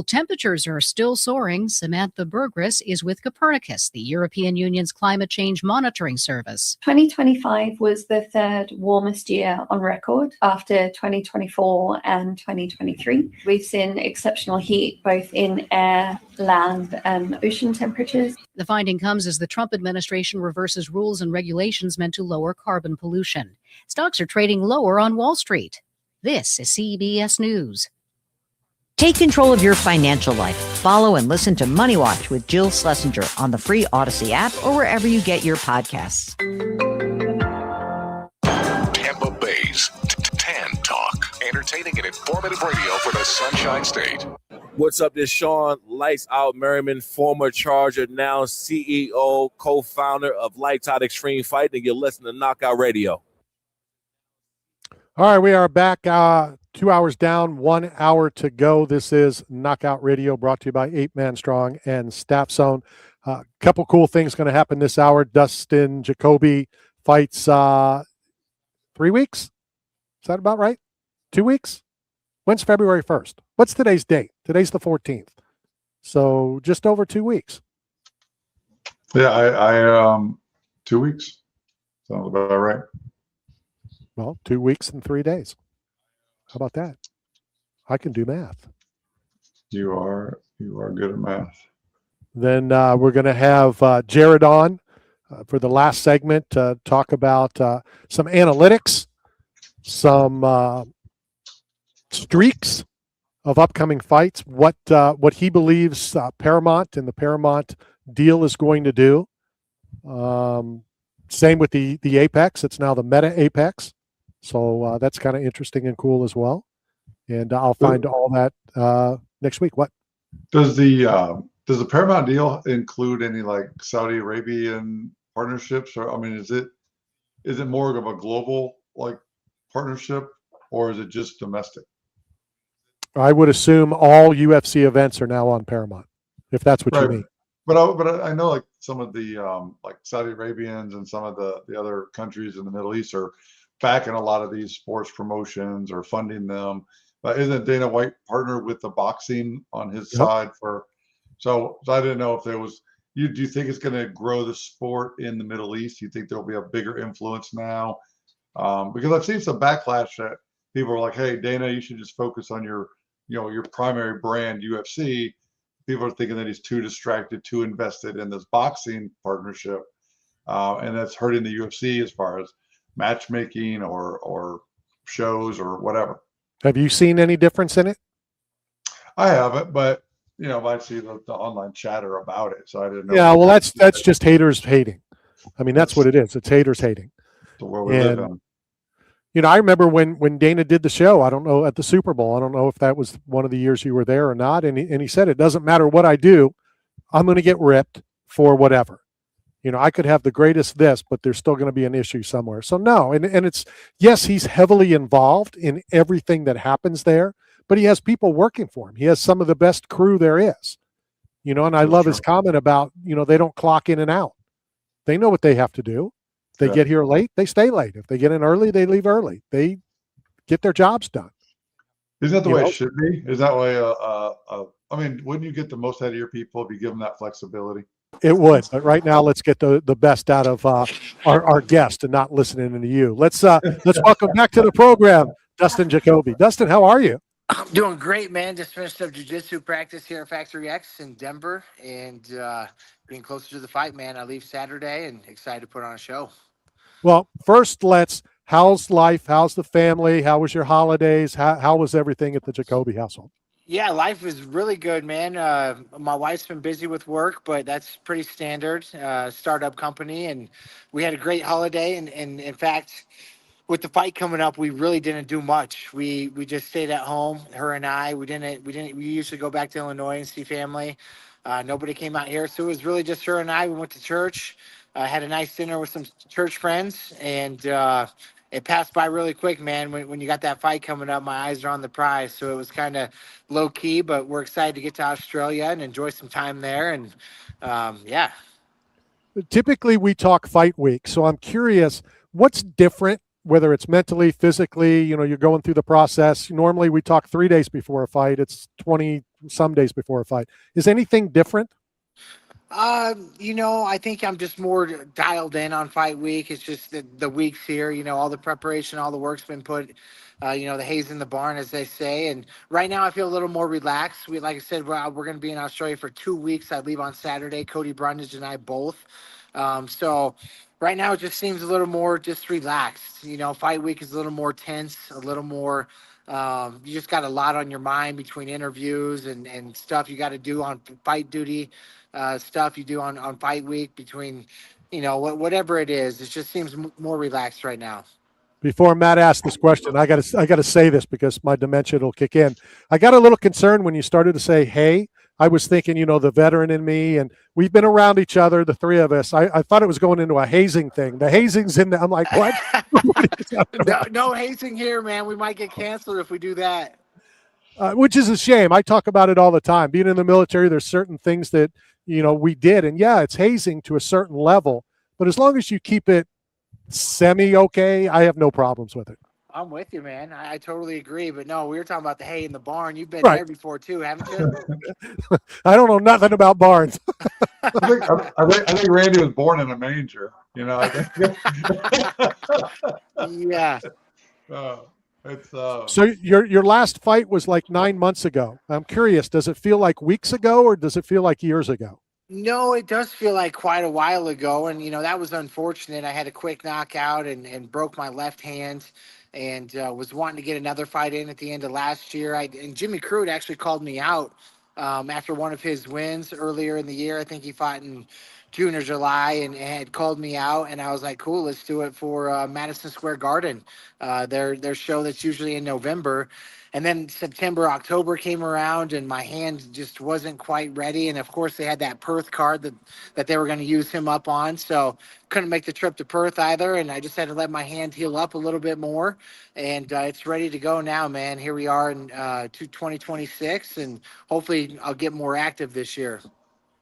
Temperatures are still soaring. Samantha Burgess is with Copernicus, the European Union's climate change monitoring service. 2025 was the third warmest year on record after 2024 and 2023. We've seen exceptional heat both in air, land, and ocean temperatures. The finding comes as the Trump administration reverses rules and regulations meant to lower carbon pollution. Stocks are trading lower on Wall Street. This is CBS News. Take control of your financial life. Follow and listen to Money Watch with Jill Schlesinger on the free Odyssey app or wherever you get your podcasts. Tampa Bay's Tan Talk. Entertaining and informative radio for the Sunshine State. What's up? This is Sean Lights Out Merriman, former Charger, now CEO, co-founder of Lights Out Extreme Fighting, and you're listening to Knockout Radio. All right, we are back 2 hours down, 1 hour to go. This is Knockout Radio, brought to you by 8 Man Strong and Staff Zone. Couple cool things going to happen this hour. Dustin Jacoby fights 3 weeks. Is that about right? 2 weeks? When's February 1st? What's today's date? Today's the 14th. So just over 2 weeks. Yeah, I 2 weeks. Sounds about right. Well, 2 weeks and 3 days. How about that? I can do math. You are good at math. Then we're going to have Jared on for the last segment to talk about some analytics, some streaks of upcoming fights, what he believes Paramount and the Paramount deal is going to do. Same with the Apex. It's now the Meta Apex. So that's kind of interesting and cool as well. And I'll find all that next week. What does the Paramount deal include any like Saudi Arabian partnerships? Or I mean, is it more of a global like partnership, or is it just domestic? I would assume all UFC events are now on Paramount, if that's what you mean. But I know like some of the like Saudi Arabians and some of the other countries in the Middle East are backing a lot of these sports promotions or funding them. Isn't Dana White partnered with the boxing on his side for? So I didn't know if there was. Do you think it's going to grow the sport in the Middle East? Do you think there'll be a bigger influence now? Because I've seen some backlash that people are like, "Hey, Dana, you should just focus on your primary brand, UFC." People are thinking that he's too distracted, too invested in this boxing partnership, and that's hurting the UFC as far as matchmaking or shows or whatever. Have you seen any difference in it? I haven't, but I see the online chatter about it, so I didn't know. Yeah, well, that's just haters hating. I mean, that's what it is. It's haters hating. The world we live in. I remember when Dana did the show, I don't know, at the Super Bowl, I don't know if that was one of the years you were there or not, and he said, it doesn't matter what I do, I'm going to get ripped for whatever. I could have the greatest this, but there's still going to be an issue somewhere. So no, and it's, yes, he's heavily involved in everything that happens there, but he has people working for him. He has some of the best crew there is, and I love his comment about, they don't clock in and out. They know what they have to do. If they get here late, they stay late. If they get in early, they leave early. They get their jobs done. Isn't that the way it should be? Is that way? I mean, wouldn't you get the most out of your people if you give them that flexibility? It would, but right now let's get the best out of our guest and not listening to you. Let's welcome back to the program, Dustin Jacoby. Dustin, how are you? I'm doing great, man. Just finished up jiu-jitsu practice here at Factory X in Denver, and getting closer to the fight, man. I leave Saturday and excited to put on a show. Well, first, how's life? How's the family? How was your holidays? How was everything at the Jacoby household? Yeah, life is really good, man. My wife's been busy with work, but that's pretty standard. Startup company, and we had a great holiday. And in fact, with the fight coming up, we really didn't do much. We just stayed at home. Her and I. We usually go back to Illinois and see family. Nobody came out here, so it was really just her and I. We went to church, had a nice dinner with some church friends, and it passed by really quick, man. When you got that fight coming up, my eyes are on the prize. So it was kind of low key, but we're excited to get to Australia and enjoy some time there. And yeah. Typically we talk fight week. So I'm curious, what's different, whether it's mentally, physically, you're going through the process. Normally we talk 3 days before a fight. It's 20 some days before a fight. Is anything different? I think I'm just more dialed in on fight week. It's just the weeks here, all the preparation, all the work's been put, the hay's in the barn, as they say. And right now I feel a little more relaxed. Like I said, we're going to be in Australia for 2 weeks. I leave on Saturday, Cody Brundage and I both. So right now it just seems a little more just relaxed. Fight week is a little more tense, a little more, you just got a lot on your mind between interviews and stuff you got to do on fight duty. Stuff you do on fight week between, whatever it is. It just seems more relaxed right now. Before Matt asks this question, I got to say this because my dementia will kick in. I got a little concerned when you started to say, hey, I was thinking, the veteran in me, and we've been around each other, the three of us. I thought it was going into a hazing thing. The hazing's in there. I'm like, what? No hazing here, man. We might get canceled if we do that. Which is a shame. I talk about it all the time. Being in the military, there's certain things that, we did. And yeah, it's hazing to a certain level. But as long as you keep it semi-okay, I have no problems with it. I'm with you, man. I totally agree. But no, we were talking about the hay in the barn. You've been Right. there before too, haven't you? I don't know nothing about barns. I think Randy was born in a manger. I think. Yeah. It's So your last fight was like 9 months ago. I'm curious, does it feel like weeks ago or does it feel like years ago? No, it does feel like quite a while ago. And, that was unfortunate. I had a quick knockout and broke my left hand and was wanting to get another fight in at the end of last year. And Jimmy Crute actually called me out after one of his wins earlier in the year. I think he fought in June or July and had called me out. And I was like, cool, let's do it for Madison Square Garden, their show that's usually in November. And then September, October came around and my hand just wasn't quite ready. And of course they had that Perth card that they were going to use him up on. So couldn't make the trip to Perth either. And I just had to let my hand heal up a little bit more. And it's ready to go now, man. Here we are in 2026 and hopefully I'll get more active this year.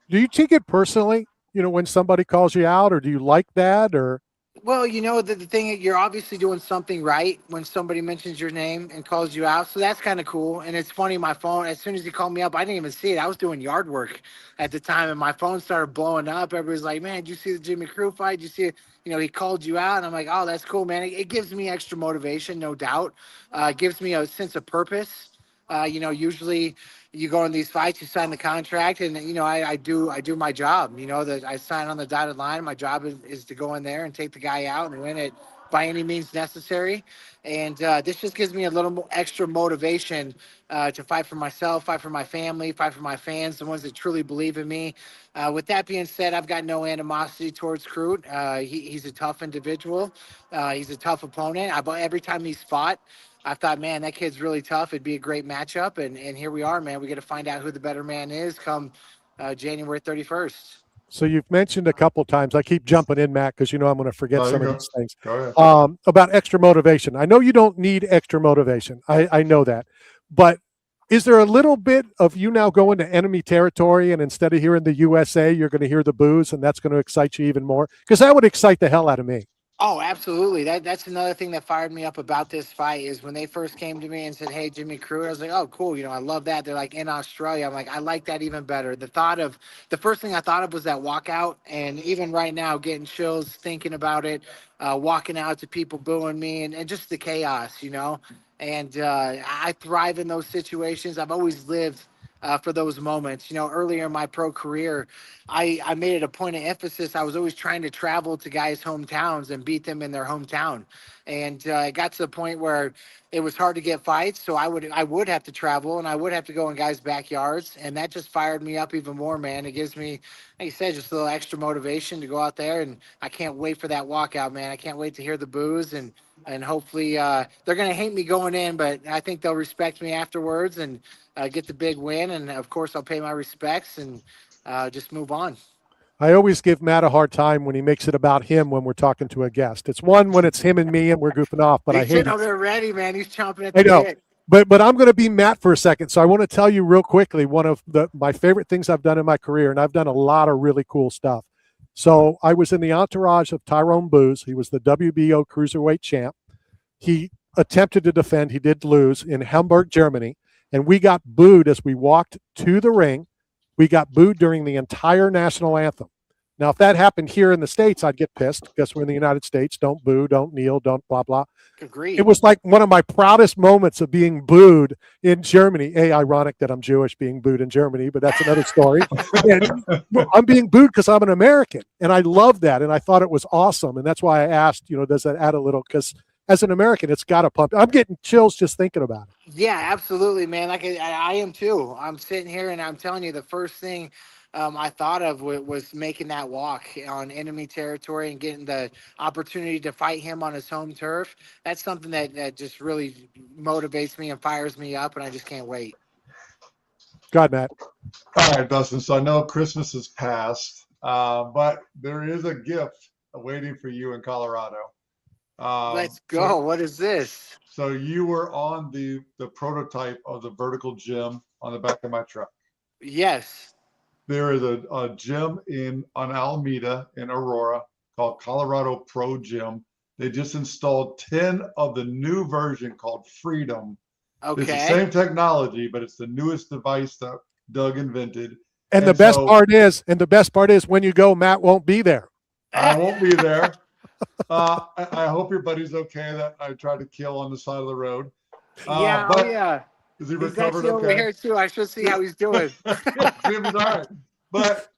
Do you take it personally, when somebody calls you out, or do you like that? Or Well, the thing, you're obviously doing something right when somebody mentions your name and calls you out. So that's kind of cool. And it's funny, my phone, as soon as he called me up, I didn't even see it. I was doing yard work at the time and my phone started blowing up. Everybody's like, man, did you see the Jimmy Crute fight? Did you see it? He called you out. And I'm like, oh, that's cool, man. It gives me extra motivation, no doubt. It gives me a sense of purpose. Usually you go in these fights, you sign the contract, and I do my job. That I sign on the dotted line. My job is to go in there and take the guy out and win it by any means necessary. And this just gives me a little more extra motivation to fight for myself, fight for my family, fight for my fans, the ones that truly believe in me. With that being said, I've got no animosity towards Crute. He's a tough individual. He's a tough opponent. Every time he's fought, I thought, man, that kid's really tough. It'd be a great matchup. And here we are, man. We got to find out who the better man is come January 31st. So you've mentioned a couple times, I keep jumping in, Matt, because I'm going to forget some of these things, Go ahead. about extra motivation. I know you don't need extra motivation. I know that. But is there a little bit of you now going to enemy territory and instead of hearing the USA, you're going to hear the boos and that's going to excite you even more? Because that would excite the hell out of me. Oh, absolutely. That's another thing that fired me up about this fight is when they first came to me and said, hey, Jimmy Crute, I was like, oh, cool. I love that. They're like in Australia. I'm like, I like that even better. The first thing I thought of was that walkout. And even right now, getting chills thinking about it, walking out to people booing me and just the chaos, And I thrive in those situations. I've always lived for those moments. Earlier in my pro career, I made it a point of emphasis. I was always trying to travel to guys' hometowns and beat them in their hometown. And it got to the point where it was hard to get fights. So I would have to travel and I would have to go in guys' backyards. And that just fired me up even more, man. It gives me, like you said, just a little extra motivation to go out there. And I can't wait for that walkout, man. I can't wait to hear the boos and hopefully they're going to hate me going in, but I think they'll respect me afterwards and get the big win. And of course I'll pay my respects and just move on. I always give Matt a hard time when he makes it about him when we're talking to a guest. It's one when it's him and me and we're goofing off, but I hate it. They're ready, man. He's chomping at the I know. bit. But I'm going to be Matt for a second. So I want to tell you real quickly, one of my favorite things I've done in my career, and I've done a lot of really cool stuff. So I was in the entourage of Tyrone Booz. He was the WBO cruiserweight champ. He attempted to defend. He did lose in Hamburg, Germany. and we got booed as we walked to the ring. We got booed during the entire national anthem. Now, if that happened here in the States, I'd get pissed because we're in the United States. Don't boo, don't kneel, don't blah, blah. Agreed. It was like one of my proudest moments of being booed in Germany. Ironic that I'm Jewish being booed in Germany, but that's another story. And I'm being booed because I'm an American, and I love that, and I thought it was awesome. And that's why I asked, does that add a little? Because as an American, it's got to pump. I'm getting chills just thinking about it. Yeah, absolutely, man. Like I am too. I'm sitting here and I'm telling you, the first thing I thought of was making that walk on enemy territory and getting the opportunity to fight him on his home turf. That's something that just really motivates me and fires me up, and I just can't wait. God, Matt. All right, Dustin. So I know Christmas has passed, but there is a gift waiting for you in Colorado. Let's go. What is this? So you were on the prototype of the vertical gym on the back of my truck. Yes. There is a gym on Alameda in Aurora called Colorado Pro Gym. They just installed 10 of the new version called Freedom. Okay. It's the same technology, but it's the newest device that Doug invented. And the best part is when you go, Matt won't be there. I won't be there. I hope your buddy's okay that I tried to kill on the side of the road. Yeah. Is he He's recovered actually okay? over here too. I should see how he's doing. Jim's all right. But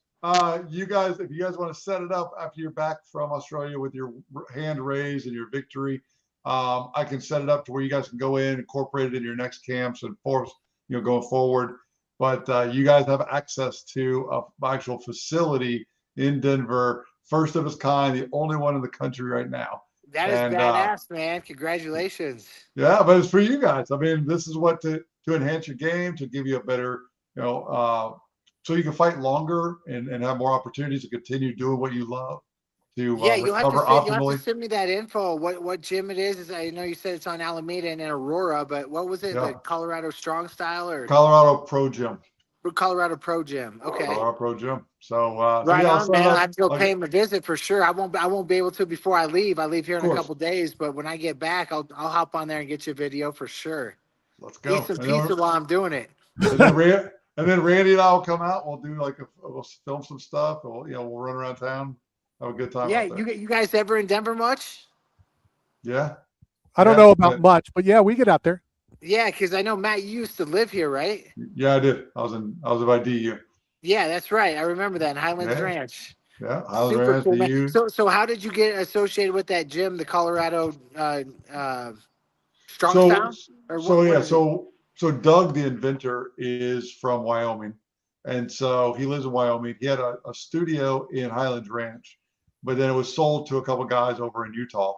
you guys, if you guys want to set it up after you're back from Australia with your hand raised and your victory, I can set it up to where you guys can go in, incorporate it in your next camps and going forward. But you guys have access to an actual facility in Denver, first of its kind, the only one in the country right now. That is badass, man. Congratulations. Yeah, but it's for you guys. I mean, this is what to enhance your game, to give you a better, so you can fight longer and have more opportunities to continue doing what you love. You'll have to send me that info. What gym it is? I know you said it's on Alameda and in Aurora, but what was it? Yeah. The Colorado Strong Style or Colorado Pro Gym? Colorado Pro Gym. Okay. Colorado Pro Gym. So right on, man. I have to go pay him a visit for sure. I won't be able to before I leave. I leave here in a couple days, but when I get back, I'll hop on there and get you a video for sure. Let's go. Eat some pizza while I'm doing it. And then Randy and I will come out. We'll do we'll film some stuff. We'll run around town, have a good time. Yeah, you guys ever in Denver much? Yeah. I don't know about much, but yeah, we get out there. Yeah, because I know Matt, you used to live here, right? Yeah, I did. I was by DU. Yeah, that's right. I remember that in Highlands Ranch. Yeah, Highlands Ranch, cool, DU. So how did you get associated with that gym, the Colorado Strong Style? So Doug, the inventor, is from Wyoming, and so he lives in Wyoming. He had a studio in Highlands Ranch, but then it was sold to a couple guys over in Utah.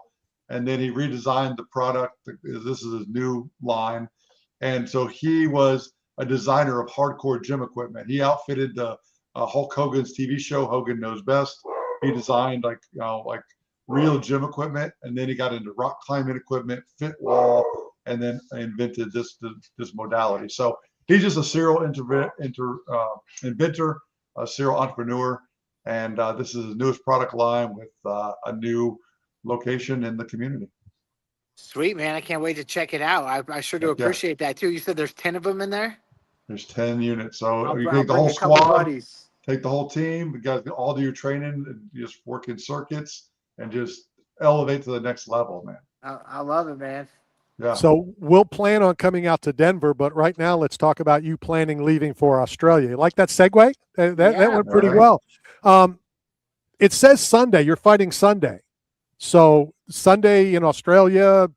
And then he redesigned the product. This is his new line. And so he was a designer of hardcore gym equipment. He outfitted the Hulk Hogan's TV show, Hogan Knows Best. He designed like real gym equipment. And then he got into rock climbing equipment, fit wall, and then invented this modality. So he's just a serial inventor, a serial entrepreneur. And this is his newest product line with a new location in the community. Sweet, man. I can't wait to check it out. I sure do appreciate that too. You said there's 10 of them in there? There's 10 units. So you take the whole squad, take the whole team. You guys all do your training and just work in circuits and just elevate to the next level, man. I love it, man. Yeah. So we'll plan on coming out to Denver, but right now let's talk about you leaving for Australia. You like that segue? That went pretty well. It says Sunday. You're fighting Sunday. So Sunday in Australia,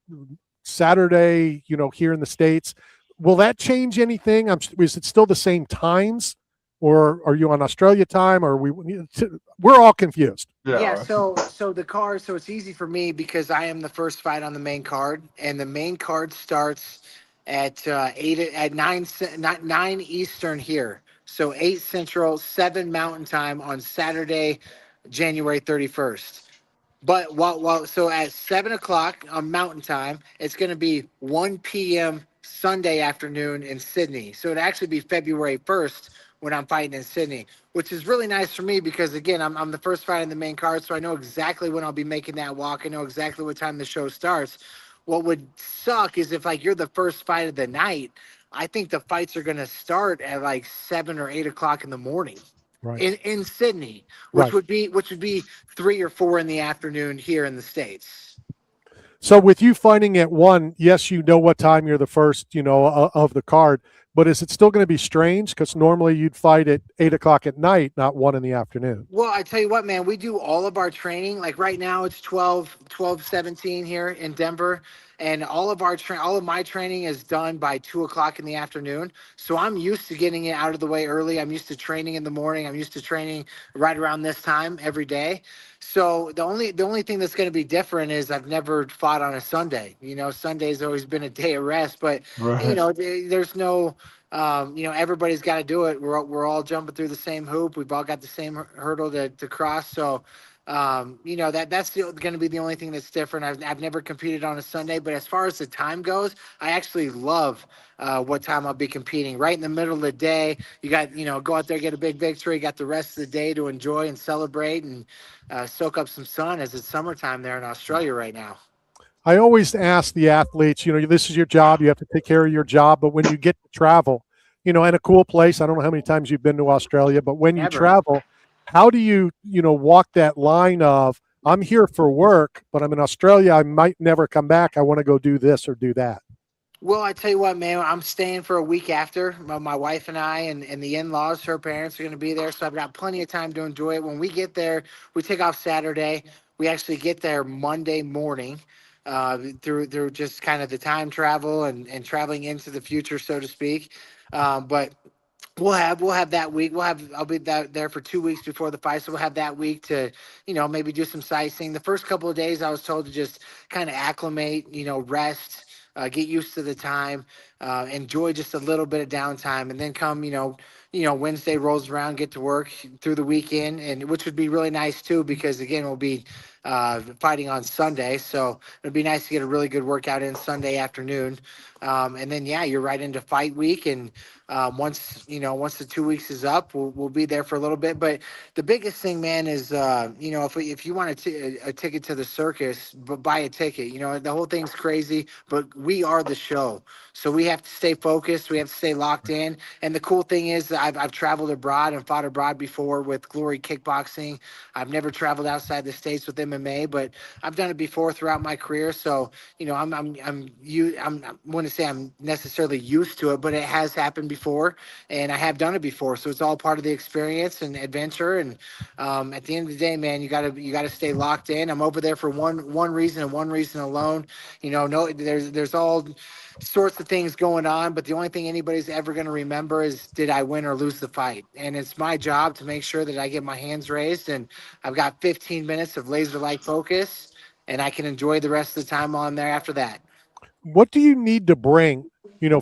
Saturday, here in the States. Will that change anything? Is it still the same times, or are you on Australia time? Or we're all confused. Yeah. So the card. So it's easy for me because I am the first fight on the main card, and the main card starts at 9 Eastern here. So 8 Central, 7 Mountain Time on Saturday, January 31st. But so at 7 o'clock on Mountain Time, it's going to be 1 p.m. Sunday afternoon in Sydney. So it'd actually be February 1st when I'm fighting in Sydney, which is really nice for me because, again, I'm the first fight in the main card, so I know exactly when I'll be making that walk. I know exactly what time the show starts. What would suck is if, you're the first fight of the night, I think the fights are going to start at like 7 or 8 o'clock in the morning Right. in Sydney, Right. which would be 3 or 4 in the afternoon here in the States. So with you fighting at 1, yes, you know what time you're the first, of the card, but is it still going to be strange? Because normally you'd fight at 8 o'clock at night, not 1 in the afternoon. Well, I tell you what, man, we do all of our training. Like right now it's 17 here in Denver. And all of my training is done by 2 o'clock in the afternoon. So I'm used to getting it out of the way early. I'm used to training in the morning. I'm used to training right around this time every day. So the only thing that's going to be different is I've never fought on a Sunday. Sunday's always been a day of rest, but Right. there's no, everybody's got to do it. We're all jumping through the same hoop. We've all got the same hurdle to cross. So, that's going to be the only thing that's different. I've never competed on a Sunday, but as far as the time goes, I actually love what time I'll be competing. Right in the middle of the day, you got, go out there, get a big victory, you got the rest of the day to enjoy and celebrate and soak up some sun as it's summertime there in Australia right now. I always ask the athletes, this is your job. You have to take care of your job. But when you get to travel, in a cool place, I don't know how many times you've been to Australia, but when you Never. travel, how do you, walk that line of, I'm here for work, but I'm in Australia. I might never come back. I want to go do this or do that. Well, I tell you what, man, I'm staying for a week after. My wife and I and the in-laws, her parents are going to be there. So I've got plenty of time to enjoy it. When we get there, we take off Saturday. We actually get there Monday morning through just kind of the time travel and traveling into the future, so to speak. But we'll have that week. I'll be there for 2 weeks before the fight. So we'll have that week to, maybe do some sightseeing. The first couple of days I was told to just kind of acclimate, rest, get used to the time, enjoy just a little bit of downtime, and then come, Wednesday rolls around, get to work through the weekend, and which would be really nice too, because again, we'll be fighting on Sunday. So it'd be nice to get a really good workout in Sunday afternoon. And then, you're right into fight week. And once the 2 weeks is up, we'll be there for a little bit. But the biggest thing, man, is, if you want a ticket to the circus, but buy a ticket, the whole thing's crazy, but we are the show. So we have to stay focused. We have to stay locked in. And the cool thing is that I've traveled abroad and fought abroad before with Glory Kickboxing. I've never traveled outside the States with MMA, but I've done it before throughout my career. So, I wouldn't say I'm necessarily used to it, but it has happened before and I have done it before. So it's all part of the experience and adventure. And at the end of the day, man, you gotta stay locked in. I'm over there for one reason and one reason alone. There's all sorts of things going on, but the only thing anybody's ever going to remember is, did I win or lose the fight? And it's my job to make sure that I get my hands raised and I've got 15 minutes of laser-like focus and I can enjoy the rest of the time on there after that. What do you need to bring,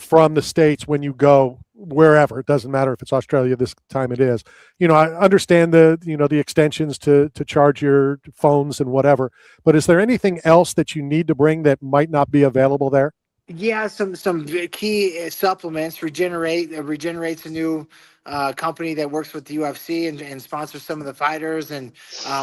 from the States when you go wherever? It doesn't matter if it's Australia this time it is. I understand the extensions to charge your phones and whatever, but is there anything else that you need to bring that might not be available there? Yeah, some key supplements. Regenerate's a new company that works with the UFC and sponsors some of the fighters, and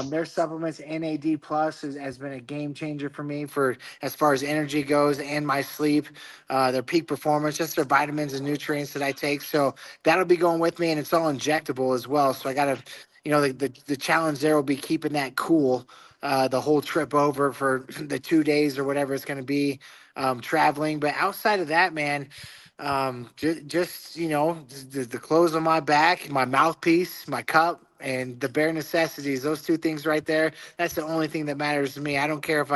their supplements. NAD Plus has been a game changer for me for as far as energy goes and my sleep. Their peak performance, just their vitamins and nutrients that I take. So that'll be going with me, and it's all injectable as well. So I got to, the challenge there will be keeping that cool the whole trip over for the 2 days or whatever it's going to be. Traveling, but outside of that, man, just the clothes on my back, my mouthpiece, my cup, and the bare necessities. Those two things right there. That's the only thing that matters to me. I don't care if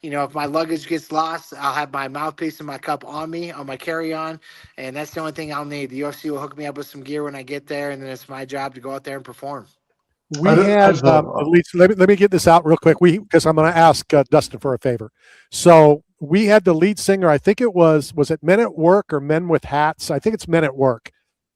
if my luggage gets lost, I'll have my mouthpiece and my cup on me on my carry-on, and that's the only thing I'll need. The UFC will hook me up with some gear when I get there, and then it's my job to go out there and perform. We had at least let me get this out real quick. Because I'm going to ask Dustin for a favor. So we had the lead singer. I think it was it Men at Work or Men with Hats? I think it's Men at Work.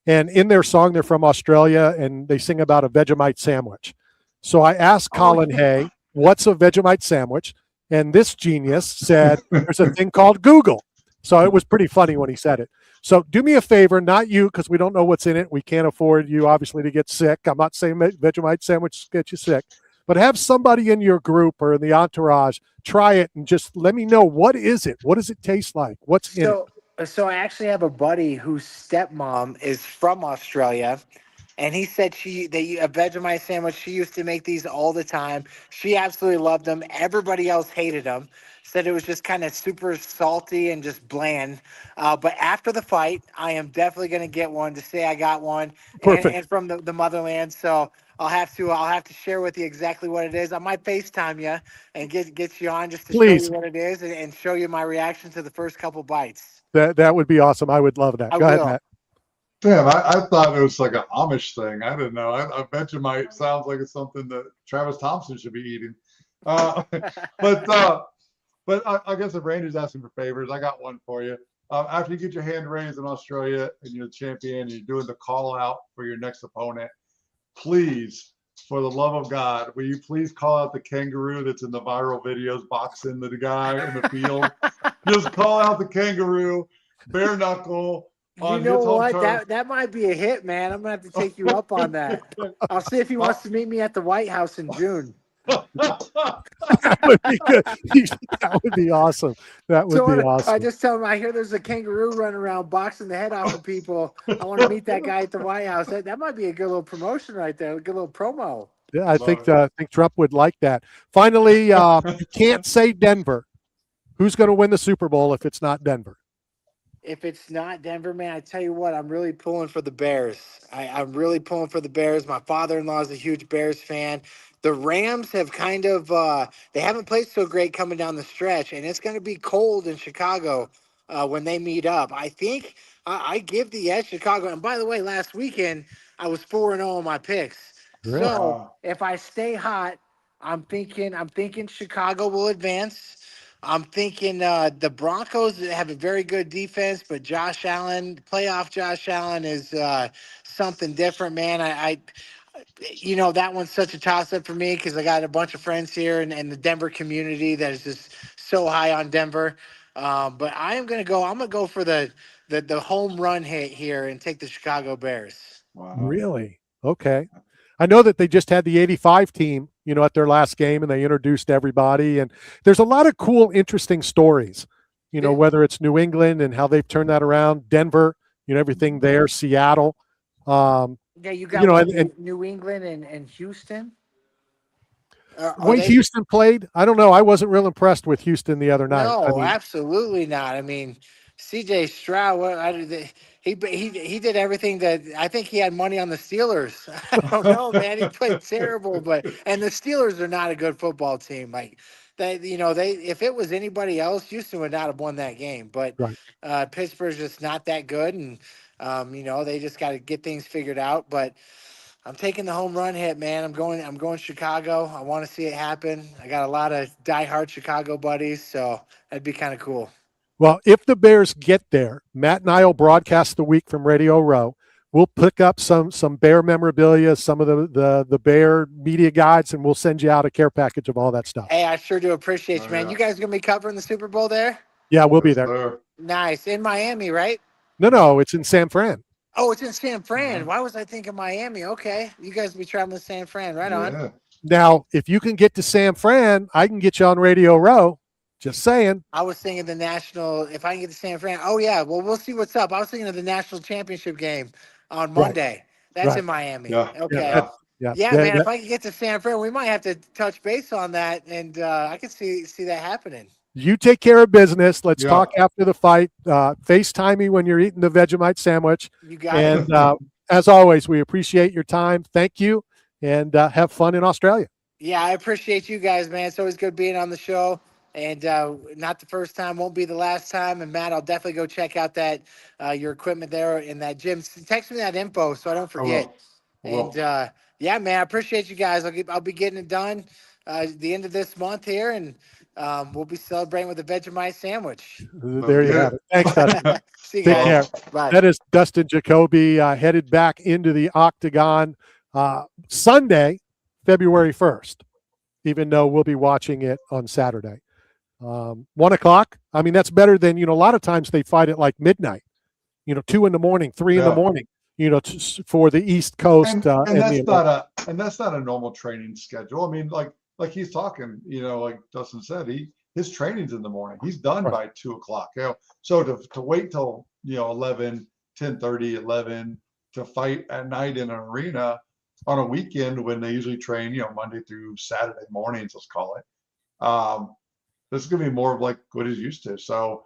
And in their song, they're from Australia, and they sing about a Vegemite sandwich. So I asked Colin Hay, what's a Vegemite sandwich? And this genius said, there's a thing called Google. So it was pretty funny when he said it. So do me a favor, not you, because we don't know what's in it. We can't afford you, obviously, to get sick. I'm not saying Vegemite sandwiches get you sick, but have somebody in your group or in the entourage try it and just let me know, what is it? What does it taste like? What's in it? So I actually have a buddy whose stepmom is from Australia, and he said a Vegemite sandwich. She used to make these all the time. She absolutely loved them. Everybody else hated them. Said it was just kind of super salty and just bland. But after the fight, I am definitely going to get one to say I got one, Perfect. and from the motherland. So I'll have to share with you exactly what it is. I might FaceTime you and get you on just to show Please. you what it is and show you my reaction to the first couple bites. That would be awesome. I would love that. I Go ahead, will. Matt. Damn, I thought it was like an Amish thing. I didn't know. I Vegemite sounds like it's something that Travis Thompson should be eating. But I guess if Randy's asking for favors, I got one for you. After you get your hand raised in Australia and you're the champion, and you're doing the call out for your next opponent, please, for the love of God, will you please call out the kangaroo that's in the viral videos boxing the guy in the field? Just call out the kangaroo, bare knuckle. You know what? That might be a hit, man. I'm gonna have to take you up on that. I'll see if he wants to meet me at the White House in June. That would be good. That would be awesome. That would be awesome. I just tell him I hear there's a kangaroo running around boxing the head off of people. I want to meet that guy at the White House. That might be a good little promotion right there. A good little promo. Yeah, I think Trump would like that. Finally, you can't say Denver. Who's going to win the Super Bowl if it's not Denver? If it's not Denver, man, I tell you what, I'm really pulling for the Bears. I'm really pulling for the Bears. My father-in-law is a huge Bears fan. The Rams have kind of they haven't played so great coming down the stretch, and it's going to be cold in Chicago when they meet up. I think I give the edge Chicago. And by the way, last weekend I was 4-0 on my picks. Really? So if I stay hot, I'm thinking Chicago will advance. I'm thinking the Broncos have a very good defense, but playoff Josh Allen is something different, man. I that one's such a toss-up for me because I got a bunch of friends here and the Denver community that is just so high on Denver. But I'm gonna go for the home run hit here and take the Chicago Bears. Wow. Really? Okay. I know that they just had the 85 team, at their last game, and they introduced everybody. And there's a lot of cool, interesting stories, whether it's New England and how they've turned that around, Denver, everything there, Seattle. Yeah, you got New England and Houston. When Houston played, I don't know. I wasn't real impressed with Houston the other night. No, absolutely not. I mean, C.J. Stroud, he did everything that I think he had money on the Steelers. I don't know, man. He played terrible, and the Steelers are not a good football team. Like if it was anybody else, Houston would not have won that game. But right. Pittsburgh's just not that good, and they just got to get things figured out. But I'm taking the home run hit, man. I'm going Chicago. I want to see it happen. I got a lot of diehard Chicago buddies, so that'd be kind of cool. Well, if the Bears get there, Matt and I will broadcast the week from Radio Row. We'll pick up some Bear memorabilia, some of the Bear media guides, and we'll send you out a care package of all that stuff. Hey, I sure do appreciate you, man. Yeah. You guys going to be covering the Super Bowl there? Yeah, we'll be there. Nice. In Miami, right? No, it's in San Fran. Oh, it's in San Fran. Why was I thinking Miami? Okay. You guys will be traveling to San Fran. Right on. Now, if you can get to San Fran, I can get you on Radio Row. Just saying. I was thinking the national, if I can get to San Fran. Oh, yeah. Well, we'll see what's up. I was thinking of the national championship game on Monday. Right. That's in Miami. Yeah. Okay. Yeah, man. If I can get to San Fran, we might have to touch base on that. And I can see that happening. You take care of business. Let's talk after the fight. FaceTime me when you're eating the Vegemite sandwich. You got it. And as always, we appreciate your time. Thank you. And have fun in Australia. Yeah, I appreciate you guys, man. It's always good being on the show. And not the first time, won't be the last time. And Matt, I'll definitely go check out that your equipment there in that gym. Text me that info so I don't forget. And yeah, man, I appreciate you guys. I'll be getting it done the end of this month here, and we'll be celebrating with a Vegemite sandwich. There you have it. Thanks, Dustin. See you Take guys. care. Bye. That is Dustin Jacoby headed back into the Octagon Sunday, February 1st, even though we'll be watching it on Saturday. 1 o'clock. I mean, that's better than, a lot of times they fight at like midnight, 2 in the morning, 3 in the morning, for the East Coast. And that's not a normal training schedule. I mean, like he's talking, like Dustin said, his training's in the morning. He's done Right. by 2:00. So to wait till 11, 10:30, 11 to fight at night in an arena on a weekend when they usually train Monday through Saturday mornings, let's call it. This is gonna be more of like what he's used to. So,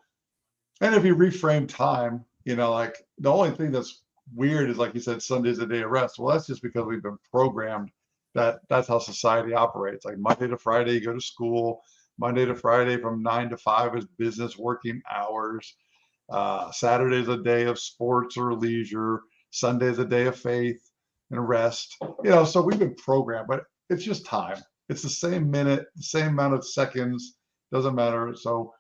and if you reframe time, like the only thing that's weird is, like you said, Sunday's a day of rest. Well, that's just because we've been programmed that's how society operates. Like Monday to Friday, you go to school. Monday to Friday from 9 to 5 is business working hours. Saturday's a day of sports or leisure. Sunday's a day of faith and rest. So we've been programmed, but it's just time. It's the same minute, the same amount of seconds. Doesn't matter. So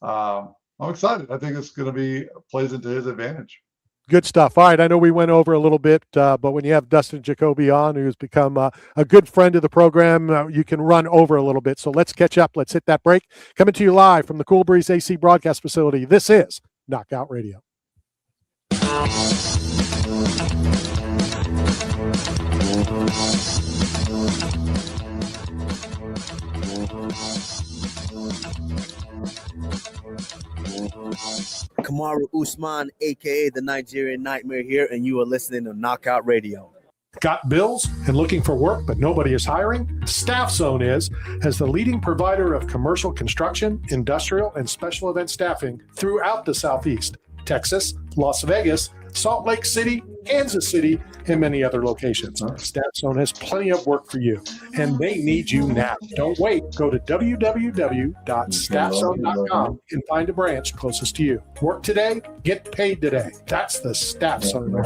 I'm excited. I think it's going to plays into his advantage. Good stuff. All right. I know we went over a little bit, but when you have Dustin Jacoby on, who's become a good friend of the program, you can run over a little bit. So let's catch up. Let's hit that break. Coming to you live from the Cool Breeze AC broadcast facility. This is Knockout Radio. Kamaru Usman, aka the Nigerian Nightmare here, and you are listening to Knockout Radio. Got bills and looking for work, but nobody is hiring? Staff Zone is, as the leading provider of commercial construction, industrial, and special event staffing throughout the Southeast, Texas, Las Vegas, Salt Lake City, Kansas City, and many other locations. Staff Zone has plenty of work for you, and they need you now. Don't wait. Go to www.staffzone.com and find a branch closest to you. Work today, get paid today. That's the Staff Zone way.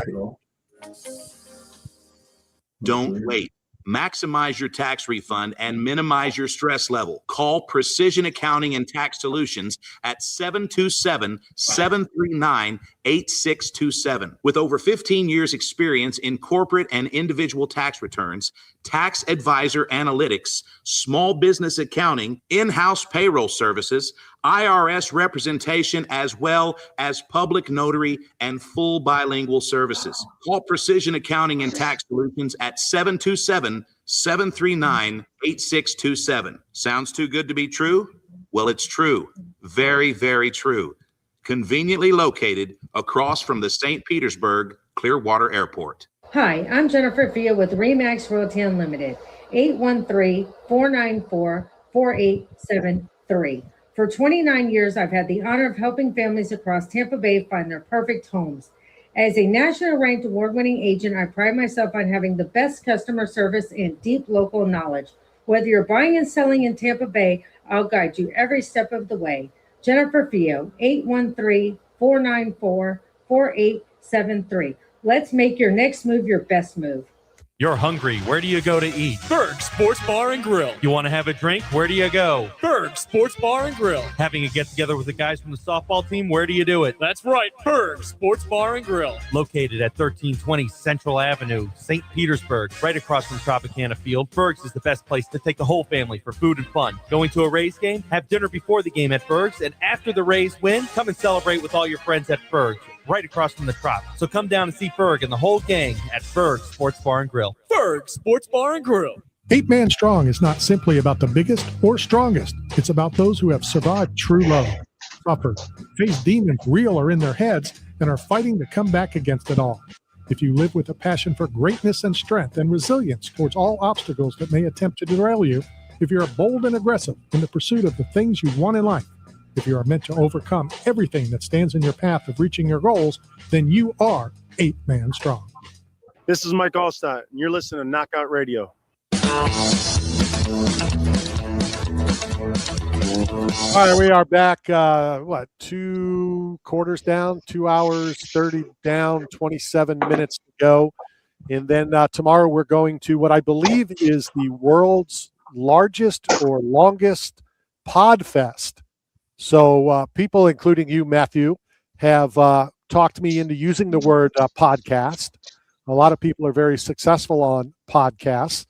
Don't wait. Maximize your tax refund and minimize your stress level. Call Precision Accounting and Tax Solutions at 727-739-8627. With over 15 years experience in corporate and individual tax returns, tax advisor analytics, small business accounting, in-house payroll services, IRS representation, as well as public notary and full bilingual services. Call Precision Accounting and Tax Solutions at 727-739-8627. Sounds too good to be true? Well, it's true. Very, very true. Conveniently located across from the St. Petersburg Clearwater Airport. Hi, I'm Jennifer Fia with Remax Realty Unlimited, 813-494-4873. For 29 years, I've had the honor of helping families across Tampa Bay find their perfect homes. As a national ranked award-winning agent, I pride myself on having the best customer service and deep local knowledge. Whether you're buying and selling in Tampa Bay, I'll guide you every step of the way. Jennifer Fio, 813-494-4873. Let's make your next move your best move. You're hungry. Where do you go to eat? Berg Sports Bar and Grill. You want to have a drink? Where do you go? Berg Sports Bar and Grill. Having a get-together with the guys from the softball team? Where do you do it? That's right, Berg Sports Bar and Grill. Located at 1320 Central Avenue, St. Petersburg, right across from Tropicana Field. Berg's is the best place to take the whole family for food and fun. Going to a Rays game? Have dinner before the game at Berg's, and after the Rays win, come and celebrate with all your friends at Berg's, right across from the Trop. So come down and see Berg and the whole gang at Berg Sports Bar and Grill. Berg Sports Bar and Grill. 8 Man Strong is not simply about the biggest or strongest. It's about those who have survived true love, suffered, faced demons real or in their heads, and are fighting to come back against it all. If you live with a passion for greatness and strength and resilience towards all obstacles that may attempt to derail you, if you're bold and aggressive in the pursuit of the things you want in life, if you are meant to overcome everything that stands in your path of reaching your goals, then you are 8 Man Strong. This is Mike Allstein, and you're listening to Knockout Radio. All right, we are back, 2 quarters down, 2 hours, 30 down, 27 minutes to go. And then tomorrow we're going to what I believe is the world's largest or longest pod fest. So people, including you, Matthew, have talked me into using the word podcast. A lot of people are very successful on podcasts.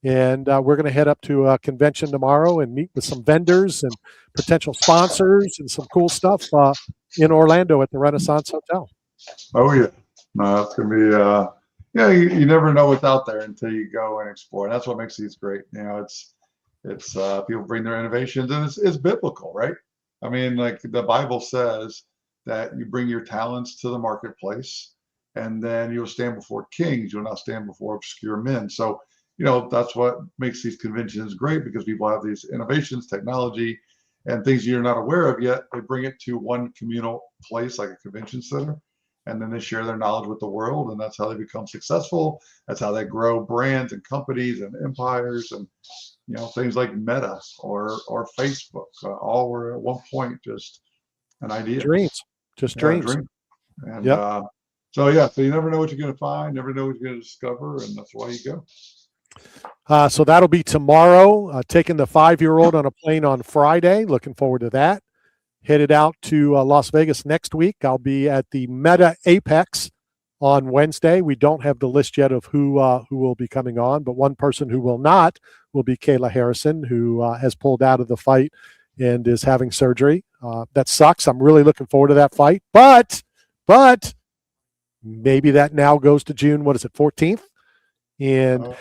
And we're going to head up to a convention tomorrow and meet with some vendors and potential sponsors and some cool stuff in Orlando at the Renaissance Hotel. Oh, yeah. No, it's going to be, you never know what's out there until you go and explore. And that's what makes these great. It's It's people bring their innovations, and it's biblical, right? I mean, like the Bible says that you bring your talents to the marketplace, and then you'll stand before kings. You'll not stand before obscure men. So, that's what makes these conventions great, because people have these innovations, technology, and things you're not aware of yet. They bring it to one communal place like a convention center, and then they share their knowledge with the world, and that's how they become successful. That's how they grow brands and companies and empires, and things like Meta or Facebook. All were at one point just an idea. Dreams, just dreams. Dream. And so you never know what you're going to find, never know what you're going to discover, and that's why you go. So that'll be tomorrow. Taking the 5-year-old on a plane on Friday. Looking forward to that. Headed out to Las Vegas next week. I'll be at the Meta Apex on Wednesday. We don't have the list yet of who will be coming on, but one person who will not will be Kayla Harrison, who has pulled out of the fight and is having surgery. That sucks. I'm really looking forward to that fight, but maybe that now goes to June. What is it, 14th? And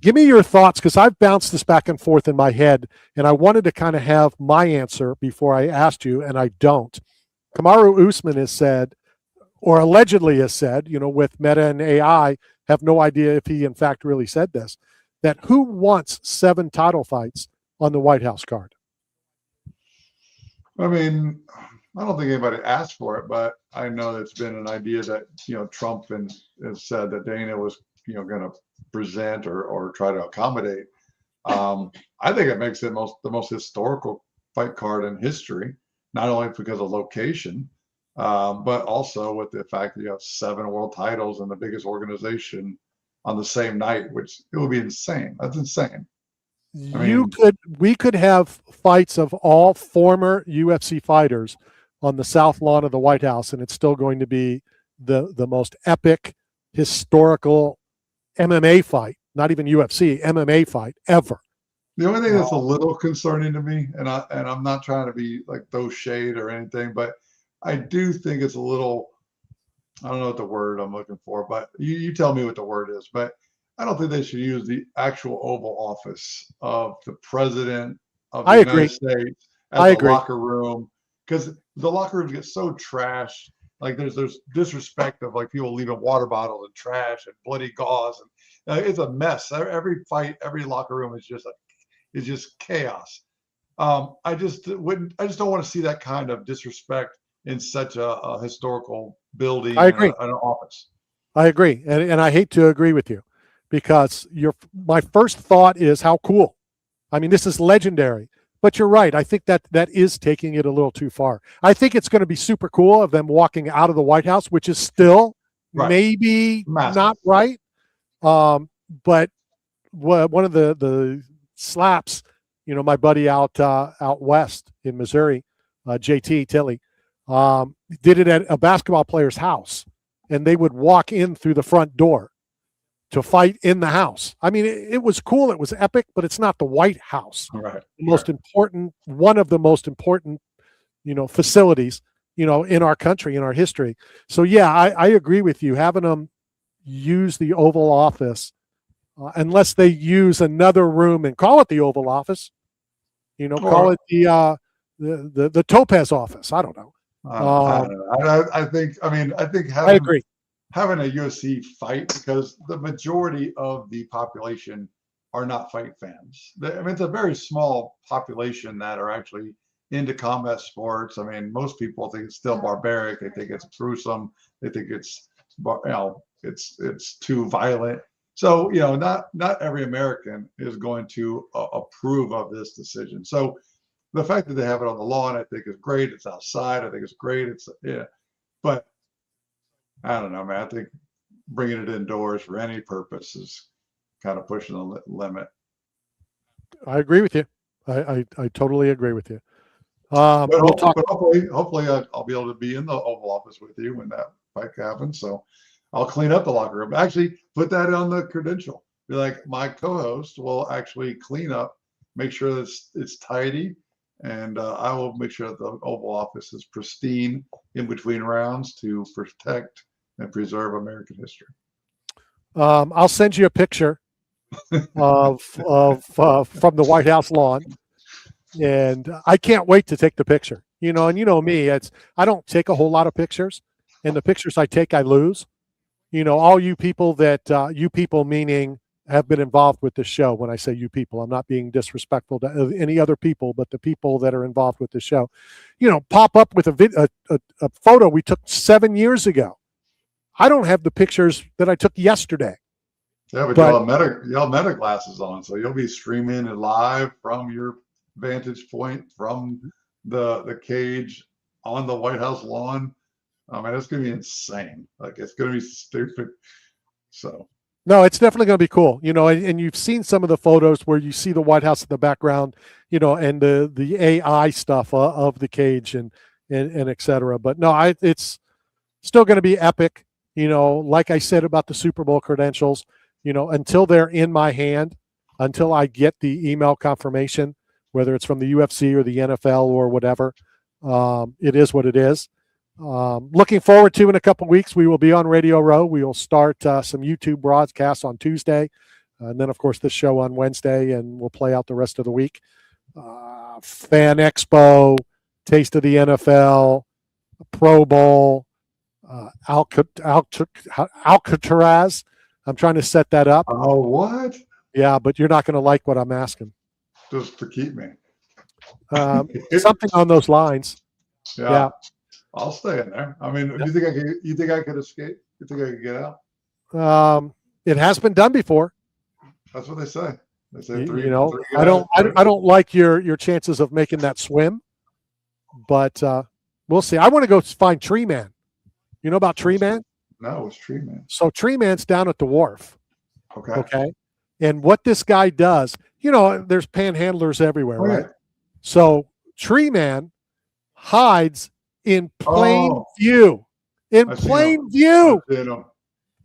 give me your thoughts, because I've bounced this back and forth in my head, and I wanted to kind of have my answer before I asked you, and I don't. Kamaru Usman has said, or allegedly has said, with Meta and AI, have no idea if he in fact really said this, that who wants 7 title fights on the White House card? I mean, I don't think anybody asked for it, but I know it's been an idea that, Trump has said that Dana was, going to present or try to accommodate. I think it makes it the most historical fight card in history, not only because of location, but also with the fact that you have 7 world titles and the biggest organization on the same night, which it would be insane. That's insane. We could have fights of all former UFC fighters on the south lawn of the White House, and it's still going to be the most epic, historical MMA fight, not even UFC, MMA fight ever. The only thing that's a little concerning to me, and I'm not trying to be like throw shade or anything, but I do think it's a little, I don't know what the word I'm looking for, but you tell me what the word is, but I don't think they should use the actual Oval Office of the President of the United States as a locker room, because the locker rooms get so trashed. Like there's disrespect of like people leaving water bottles and trash and bloody gauze, and it's a mess. Every fight, every locker room is just chaos. I just don't want to see that kind of disrespect in such a historical building. I agree. An office. I agree, and I hate to agree with you, because my first thought is how cool. I mean, this is legendary. But you're right. I think that is taking it a little too far. I think it's going to be super cool of them walking out of the White House, which is still maybe not right. But one of the slaps, my buddy out west in Missouri, JT Tilley, did it at a basketball player's house, and they would walk in through the front door to fight in the house. I mean, it was cool. It was epic, but it's not the White House. Right. One of the most important, facilities, in our country, in our history. So yeah, I agree with you. Having them use the Oval Office, unless they use another room and call it the Oval Office, call it the Topaz office. I don't know. I think I agree. Having a UFC fight, because the majority of the population are not fight fans. It's a very small population that are actually into combat sports. I mean, most people think it's still barbaric. They think it's gruesome. They think it's too violent. So, not every American is going to approve of this decision. So the fact that they have it on the lawn, I think is great. It's outside. I think it's great. But I don't know, man. I think bringing it indoors for any purpose is kind of pushing the limit. I agree with you. I totally agree with you. But hopefully I'll be able to be in the Oval Office with you when that fight happens. So I'll clean up the locker room. Actually, put that on the credential. Be like, my co-host will actually clean up, make sure that it's tidy, and I will make sure that the Oval Office is pristine in between rounds to protect and preserve American history. I'll send you a picture from the White House lawn, and I can't wait to take the picture. And you know me, I don't take a whole lot of pictures, and the pictures I take, I lose. All you people you people meaning have been involved with this show. When I say you people, I'm not being disrespectful to any other people, but the people that are involved with the show, pop up with a photo we took 7 years ago. I don't have the pictures that I took yesterday. Yeah, but you'll have meta glasses on, so you'll be streaming it live from your vantage point from the cage on the White House lawn. I mean, it's going to be insane. Like, it's going to be stupid. So. No, it's definitely going to be cool. And you've seen some of the photos where you see the White House in the background, and the AI stuff of the cage and et cetera. But no, it's still going to be epic. Like I said about the Super Bowl credentials, until they're in my hand, until I get the email confirmation, whether it's from the UFC or the NFL or whatever, it is what it is. Looking forward to, in a couple of weeks, we will be on Radio Row. We will start some YouTube broadcasts on Tuesday, and then, of course, this show on Wednesday, and we'll play out the rest of the week. Fan Expo, Taste of the NFL, Pro Bowl, Alcatraz. I'm trying to set that up. Oh, what? Yeah, but you're not going to like what I'm asking. Just to keep me. Something on those lines. Yeah. I'll stay in there. I mean, you think I could escape? You think I could get out? It has been done before. That's what they say. They say I don't like your chances of making that swim, but we'll see. I want to go find Tree Man. You know about Tree Man? No, it's Tree Man. So Tree Man's down at the wharf. Okay. And what this guy does, there's panhandlers everywhere, right? Yeah. So Tree Man hides in plain view. In plain view.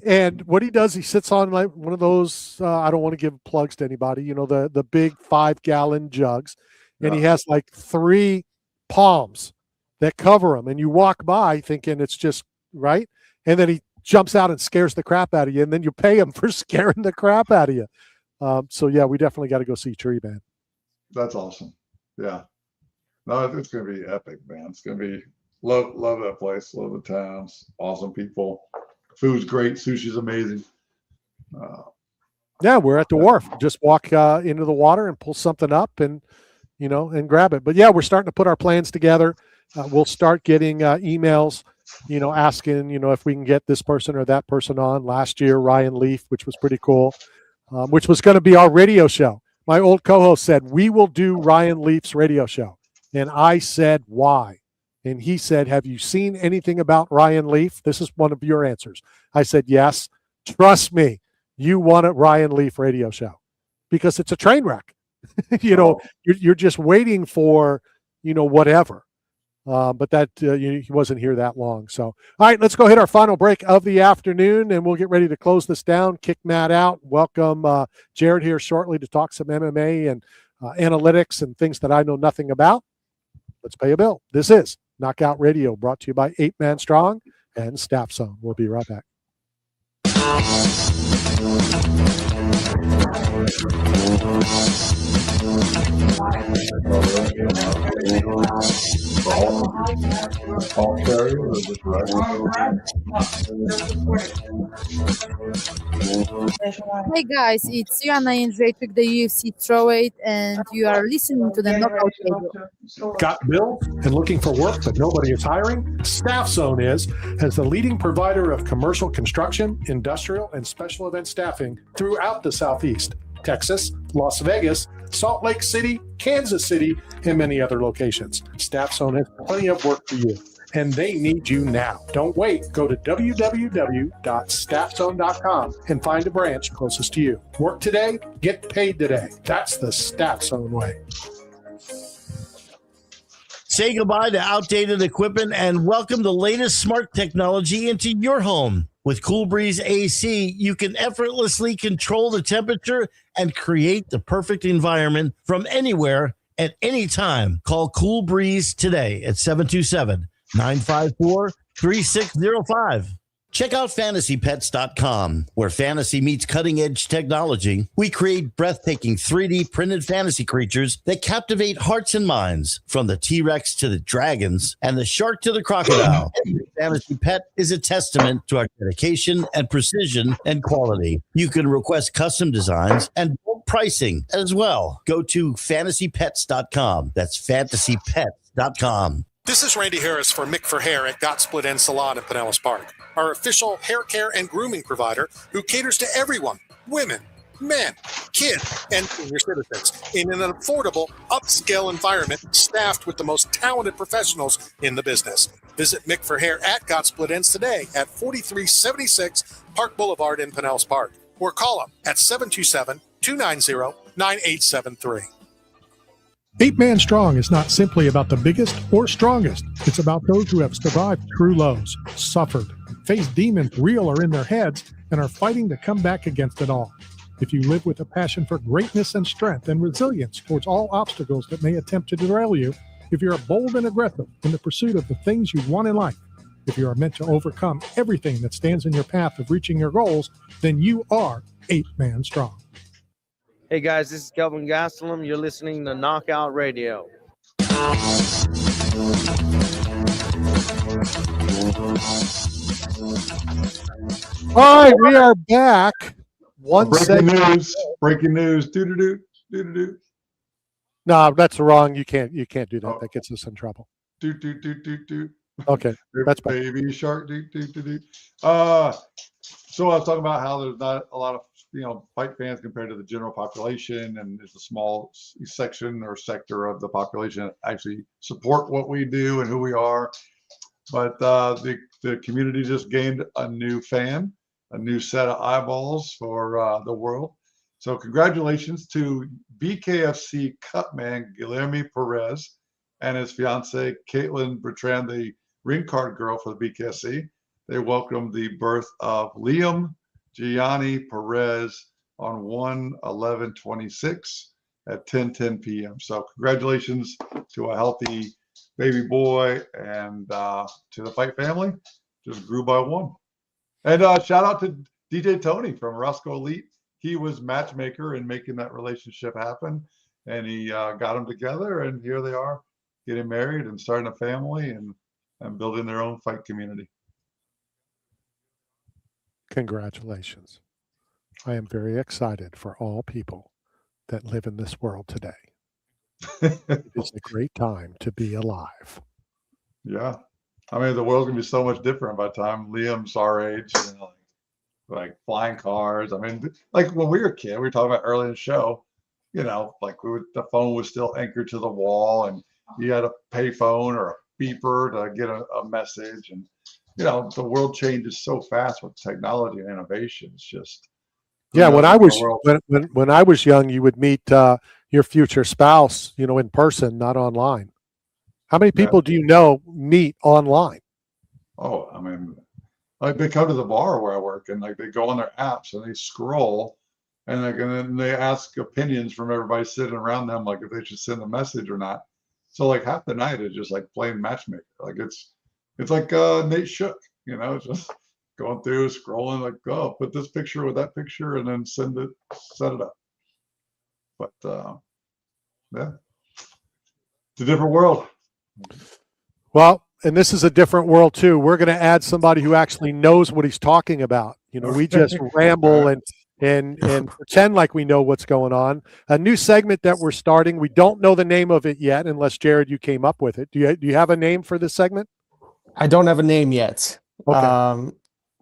And what he does, he sits on like one of those, I don't want to give plugs to anybody, the big 5-gallon jugs. And he has like 3 palms that cover him. And you walk by thinking it's just right. And then he jumps out and scares the crap out of you. And then you pay him for scaring the crap out of you. So, yeah, we definitely got to go see Tree Man. That's awesome. Yeah. No, it's going to be epic, man. It's going to be love that place. Love the towns. Awesome people. Food's great. Sushi's amazing. Yeah, we're at the wharf. Just walk into the water and pull something up and and grab it. But yeah, we're starting to put our plans together. We'll start getting emails, asking, if we can get this person or that person on. Last year, Ryan Leaf, which was pretty cool, which was going to be our radio show. My old co-host said, we will do Ryan Leaf's radio show. And I said, why? And he said, have you seen anything about Ryan Leaf? This is one of your answers. I said, yes. Trust me, you want a Ryan Leaf radio show because it's a train wreck. You're just waiting for, whatever. But that he wasn't here that long. So, all right, let's go hit our final break of the afternoon, and we'll get ready to close this down, kick Matt out, welcome Jared here shortly to talk some MMA and analytics and things that I know nothing about. Let's pay a bill. This is Knockout Radio, brought to you by 8 Man Strong and Staff Zone. We'll be right back. Hey guys, it's Joanna Jędrzejczyk, the UFC Strawweight, and you are listening to the Knockout Radio. Got bills and looking for work, but nobody is hiring? Staff Zone is, as the leading provider of commercial construction, industrial, and special event staffing throughout the Southeast, Texas, Las Vegas, Salt Lake City, Kansas City, and many other locations. Staff Zone has plenty of work for you, and they need you now. Don't wait. Go to www.staffzone.com and find a branch closest to you. Work today, get paid today. That's the Staff Zone way. Say goodbye to outdated equipment and welcome the latest smart technology into your home. With Cool Breeze AC, you can effortlessly control the temperature and create the perfect environment from anywhere at any time. Call Cool Breeze today at 727-954-3605. Check out fantasypets.com, where fantasy meets cutting-edge technology. We create breathtaking 3D printed fantasy creatures that captivate hearts and minds, from the T-Rex to the dragons and the shark to the crocodile. Fantasy Pet is a testament to our dedication and precision and quality. You can request custom designs and bulk pricing as well. Go to fantasypets.com. That's fantasypets.com. This is Randy Harris for Mick for Hair at Got Split End Salon in Pinellas Park, our official hair care and grooming provider who caters to everyone, women, men, kids, and senior citizens in an affordable, upscale environment staffed with the most talented professionals in the business. Visit Mick for Hair at Got Split Ends today at 4376 Park Boulevard in Pinellas Park, or call them at 727-290-9873. 8 Man Strong is not simply about the biggest or strongest. It's about those who have survived true lows, suffered, faced demons real or in their heads, and are fighting to come back against it all. If you live with a passion for greatness and strength and resilience towards all obstacles that may attempt to derail you, if you're bold and aggressive in the pursuit of the things you want in life, if you are meant to overcome everything that stands in your path of reaching your goals, then you are 8 Man Strong. Hey guys, this is Kelvin Gastelum. You're listening to Knockout Radio. All right, we are back. Breaking news. Do. No, that's wrong. You can't do that. That gets us in trouble. Do. Okay, that's baby shark. Do. So I was talking about how there's not a lot of fight fans compared to the general population, and there's a small section or sector of the population that actually support what we do and who we are. But the community just gained a new fan, a new set of eyeballs for the world. So congratulations to BKFC Cutman Guilherme Perez and his fiancee Caitlin Bertrand, the ring card girl for the BKFC. They welcomed the birth of Liam Gianni Perez on 1/11/26 at 10:10 p.m. So congratulations to a healthy baby boy, and to the fight family. Just grew by one. And shout out to DJ Tony from Roscoe Elite. He was matchmaker in making that relationship happen, and he got them together, and here they are getting married and starting a family and building their own fight community. Congratulations. I am very excited for all people that live in this world today. It is a great time to be alive. Yeah. I mean, the world's going to be so much different by the time Liam's our age, like flying cars. I mean, like when we were a kid, we were talking about early in the show, like the phone was still anchored to the wall, and you had a pay phone or a beeper to get a message. And the world changes so fast with technology and innovation. It's just when I was young, you would meet your future spouse, in person, not online. How many people do you know meet online? Oh, I mean, like they come to the bar where I work, and like they go on their apps and they scroll, and then they ask opinions from everybody sitting around them, like if they should send a message or not. So like half the night is just like playing matchmaker. Like it's like Nate Shook, it's just going through, scrolling, like, oh, put this picture with that picture, and then set it up. But it's a different world. Well, and this is a different world too. We're going to add somebody who actually knows what he's talking about. We just ramble and pretend like we know what's going on. A new segment that we're starting. We don't know the name of it yet, unless Jared, you came up with it. Do you have a name for this segment? I don't have a name yet. Okay.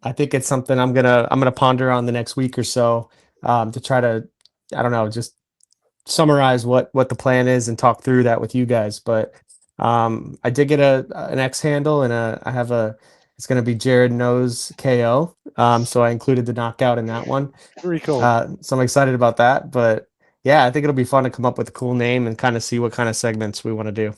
I think it's something I'm gonna ponder on the next week or so, to try to, I don't know, just summarize what the plan is and talk through that with you guys. But I did get an X handle, and it's going to be Jared Knows KO. So I included the knockout in that one. Very cool. So I'm excited about that. But yeah, I think it'll be fun to come up with a cool name and kind of see what kind of segments we want to do.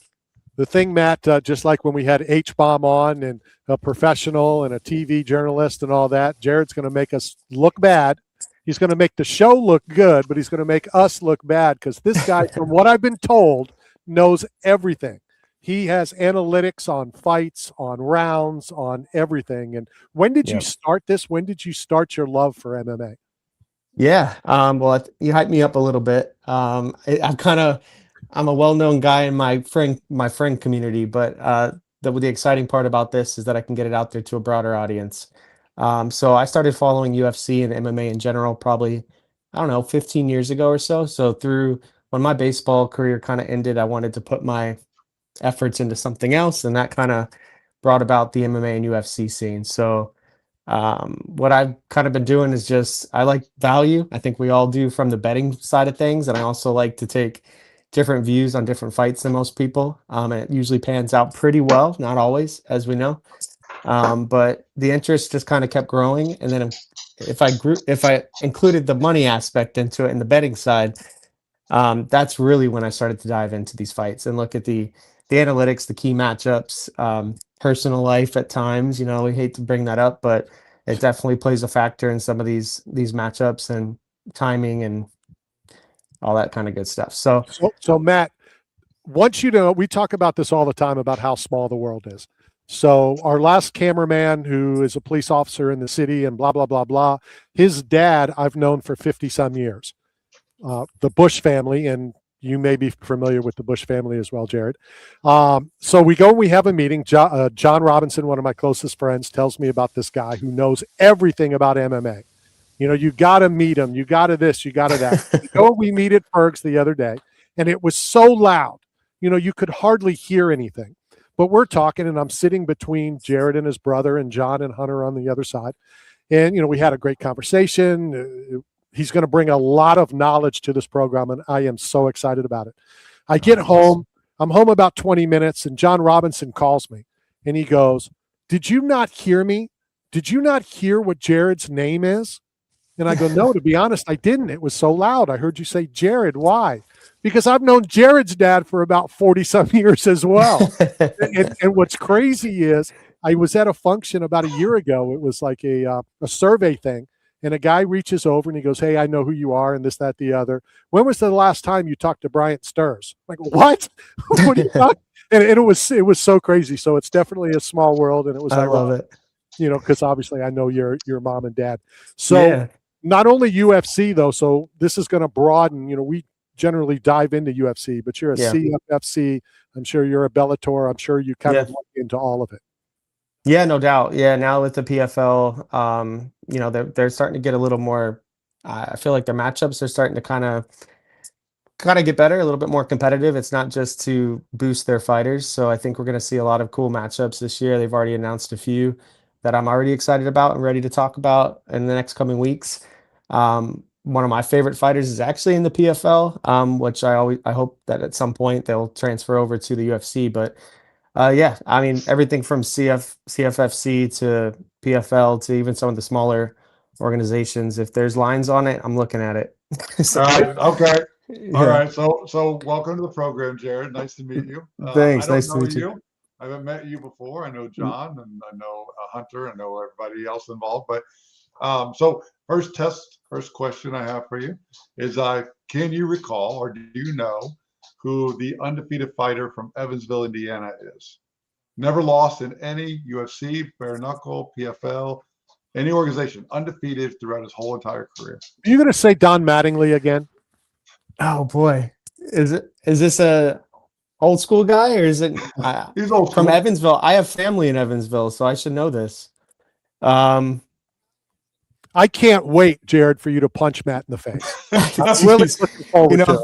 The thing, Matt, just like when we had H-Bomb on, and a professional and a TV journalist and all that, Jared's going to make us look bad. He's going to make the show look good, but he's going to make us look bad, because this guy, from what I've been told, knows everything. He has analytics on fights, on rounds, on everything. And when did you Yep. start this? When did you start your love for MMA? Yeah. Well, you hyped me up a little bit. I'm a well-known guy in my friend community, but the exciting part about this is that I can get it out there to a broader audience. So I started following UFC and MMA in general, probably, I don't know, 15 years ago or so. So when my baseball career kind of ended, I wanted to put my efforts into something else, and that kind of brought about the MMA and UFC scene. So what I've kind of been doing is just, I like value. I think we all do from the betting side of things. And I also like to take different views on different fights than most people. And it usually pans out pretty well, not always, as we know. But the interest just kind of kept growing. And then if I included the money aspect into it and the betting side, that's really when I started to dive into these fights and look at the analytics, the key matchups, personal life at times. We hate to bring that up, but it definitely plays a factor in some of these matchups and timing and all that kind of good stuff. So Matt, we talk about this all the time about how small the world is. So our last cameraman, who is a police officer in the city and blah, blah, blah, blah, his dad I've known for 50 some years, the Bush family, and you may be familiar with the Bush family as well, Jared. So we go and we have a meeting. John Robinson, one of my closest friends, tells me about this guy who knows everything about MMA. You got to meet him. You got to this, you got to that. We meet at Berg's the other day, and it was so loud. You could hardly hear anything. But we're talking, and I'm sitting between Jared and his brother and John and Hunter on the other side. And, we had a great conversation. He's going to bring a lot of knowledge to this program, and I am so excited about it. I get home. I'm home about 20 minutes, and John Robinson calls me, and he goes, "Did you not hear me? Did you not hear what Jared's name is?" And I go, "No, to be honest, I didn't. It was so loud. I heard you say Jared. Why?" Because I've known Jared's dad for about 40-some years as well. and what's crazy is I was at a function about a year ago. It was like a survey thing. And a guy reaches over and he goes, "Hey, I know who you are," and this, that, the other. "When was the last time you talked to Bryant Sturs?" I'm like, "What? What are you talking?" And it was so crazy. So it's definitely a small world, and it was. I love it. Because obviously I know your mom and dad. So not only UFC though. So this is going to broaden. We generally dive into UFC, but you're a CFFC. I'm sure you're a Bellator. I'm sure you kind of look into all of it. Yeah, no doubt. Yeah, now with the PFL, they're starting to get a little more. I feel like their matchups are starting to kind of get better, a little bit more competitive. It's not just to boost their fighters. So I think we're going to see a lot of cool matchups this year. They've already announced a few that I'm already excited about and ready to talk about in the next coming weeks. One of my favorite fighters is actually in the PFL, which I hope that at some point they'll transfer over to the UFC. But I mean, everything from CFFC to PFL to even some of the smaller organizations. If there's lines on it, I'm looking at it. All right. Okay. All right. So welcome to the program, Jared. Nice to meet you. Thanks. I Nice don't to know meet you. I haven't met you before. I know John and I know Hunter. I know everybody else involved. But so first question I have for you is, can you recall or do you know who the undefeated fighter from Evansville, Indiana is? Never lost in any UFC, bare knuckle, PFL, any organization, undefeated throughout his whole entire career. Are you going to say Don Mattingly again? Oh boy, is this a old school guy or is it? He's old from school. Evansville. I have family in Evansville, so I should know this. I can't wait, Jared, for you to punch Matt in the face. I'm really looking forward to it.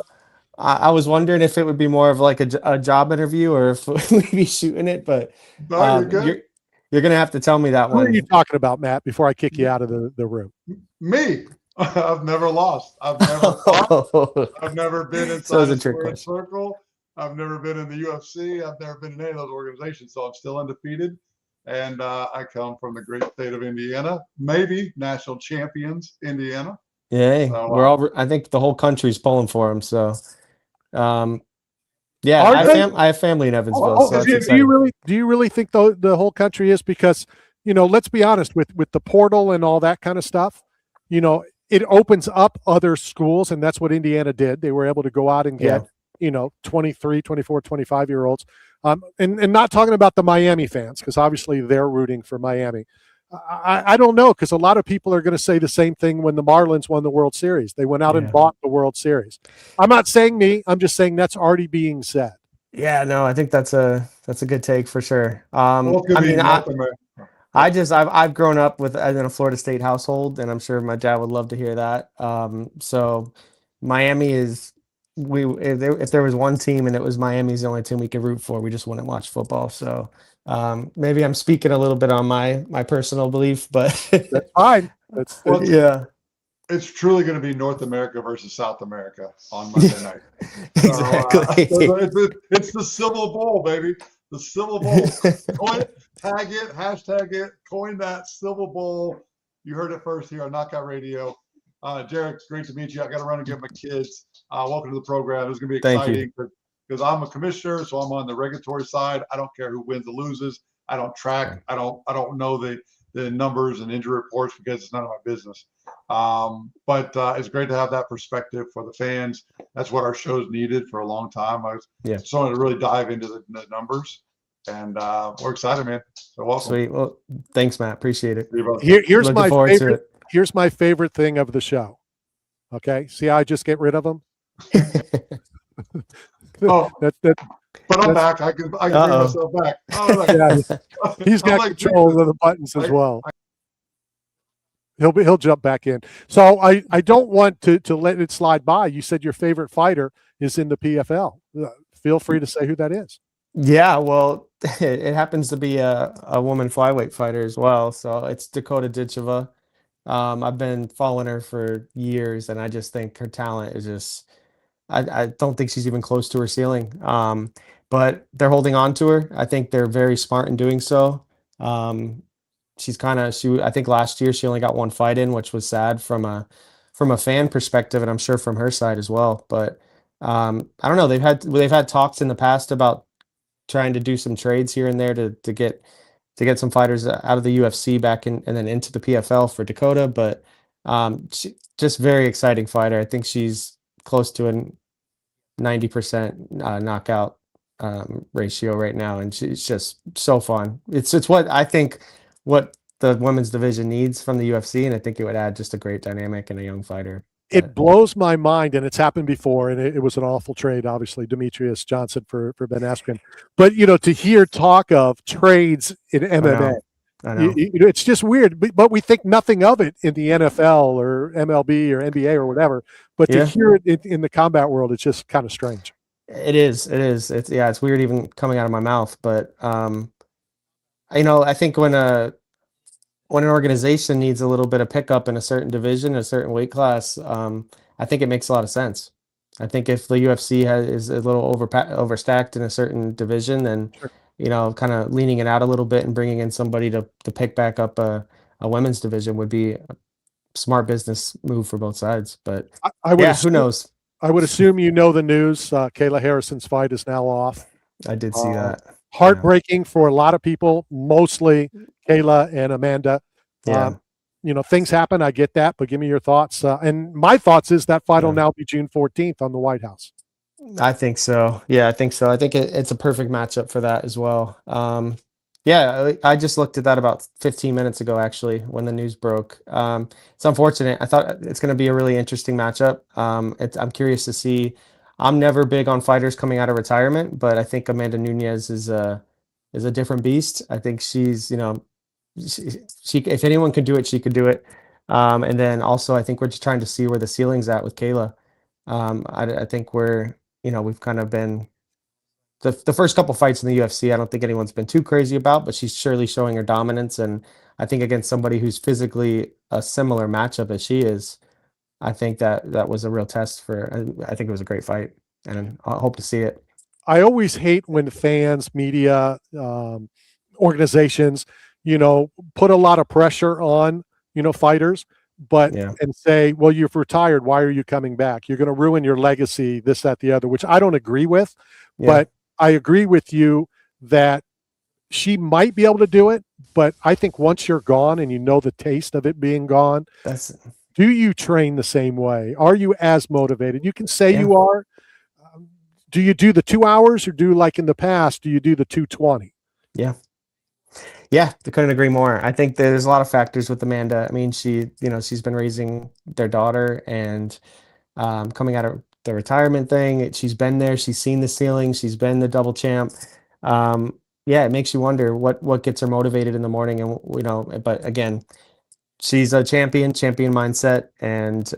I was wondering if it would be more of like a job interview or if we'd be shooting it, but No, you're good. you're going to have to tell me that Who one. are you talking about, Matt, before I kick you out of the room? Me. I've never lost. I've never fought. I've never been So inside it's a a trick squared question. circle. I've never been in the UFC. I've never been in any of those organizations. So I'm still undefeated. And I come from the great state of Indiana, maybe national champions, Indiana. Yeah, So, we're all. I think the whole country's pulling for him. So, yeah, Are I they? have family in Evansville. So Do it's do you really think the whole country is? Because, let's be honest, with the portal and all that kind of stuff, it opens up other schools, and that's what Indiana did. They were able to go out and get, 23, 24, 25-year-olds. And not talking about the Miami fans, because obviously they're rooting for Miami. I don't know, because a lot of people are going to say the same thing when the Marlins won the World Series. They went out and bought the World Series. I'm not saying me. I'm just saying that's already being said. Yeah, no, I think that's a good take for sure. I mean, I've grown up in a Florida State household, and I'm sure my dad would love to hear that. So Miami is if there was one team and it was Miami's the only team we could root for, we just wouldn't watch football. So maybe I'm speaking a little bit on my personal belief, but that's fine. Yeah. It's truly going to be North America versus South America on Monday night. Exactly. It's the Civil Bowl, baby. The Civil Bowl. Tag it, hashtag it, coin that Civil Bowl. You heard it first here on Knockout Radio. Jarek, great to meet you. I got to run and get my kids. Welcome to the program. It's going to be exciting because I'm a commissioner, so I'm on the regulatory side. I don't care who wins or loses. I don't track. I don't know the numbers and injury reports because it's none of my business. But it's great to have that perspective for the fans. That's what our show's needed for a long time. I just wanted to really dive into the numbers, and we're excited, man. So welcome. Sweet. Well, thanks, Matt. Appreciate it. Here's Looking forward to it. Here's my favorite thing of the show. Okay, see how I just get rid of them? But I'm back. I can bring myself back. He's got control of the buttons as well. He'll jump back in. So I don't want to let it slide by. You said your favorite fighter is in the PFL. Feel free to say who that is. Yeah, well, it happens to be a woman flyweight fighter as well. So it's Dakota Ditcheva. I've been following her for years, and I just think her talent is just I don't think she's even close to her ceiling. But they're holding on to her. I think they're very smart in doing so. I think last year she only got one fight in, which was sad from a fan perspective, and I'm sure from her side as well. But I don't know. They've had talks in the past about trying to do some trades here and there to get some fighters out of the UFC back and then into the PFL for Dakota. But just very exciting fighter. I think she's close to a 90% knockout ratio right now, and she's just so fun. It's what I think what the women's division needs from the UFC, and I think it would add just a great dynamic and a young fighter. It blows my mind, and it's happened before, and it was an awful trade, obviously, Demetrius Johnson for Ben Askren. But, to hear talk of trades in MMA, I know. It's just weird. But we think nothing of it in the NFL or MLB or NBA or whatever. But to hear it in the combat world, it's just kind of strange. It is. It's weird even coming out of my mouth. But, I think when an organization needs a little bit of pickup in a certain division, a certain weight class, I think it makes a lot of sense. I think if the UFC is a little overstacked in a certain division, then kind of leaning it out a little bit and bringing in somebody to pick back up a women's division would be a smart business move for both sides. But who knows? I would assume the news. Kayla Harrison's fight is now off. I did see that. Heartbreaking for a lot of people, mostly Kayla and Amanda. Yeah. Things happen. I get that, but give me your thoughts. And my thoughts is that fight will now be June 14th on the White House. I think so. Yeah, I think so. I think it's a perfect matchup for that as well. I just looked at that about 15 minutes ago, actually, when the news broke. It's unfortunate. I thought it's going to be a really interesting matchup. I'm curious to see. I'm never big on fighters coming out of retirement, but I think Amanda Nunes is a different beast. I think she's, she if anyone could do it, she could do it. And then also, I think we're just trying to see where the ceiling's at with Kayla. I think we've kind of been the first couple fights in the UFC. I don't think anyone's been too crazy about, but she's surely showing her dominance. And I think against somebody who's physically a similar matchup as she is, I think that was a real test for. I think it was a great fight, and I hope to see it. I always hate when fans, media, organizations, put a lot of pressure on, fighters, and say, well, you've retired. Why are you coming back? You're going to ruin your legacy, this, that, the other, which I don't agree with. Yeah. But I agree with you that she might be able to do it. But I think once you're gone and the taste of it being gone, do you train the same way? Are you as motivated? You can say you are. do you do the 2 hours or do like in the past, do you do the 220? Yeah. Yeah, I couldn't agree more. I think there's a lot of factors with Amanda. I mean, she's been raising their daughter and coming out of the retirement thing. She's been there. She's seen the ceiling. She's been the double champ. Yeah, it makes you wonder what gets her motivated in the morning. And, but again, she's a champion mindset. And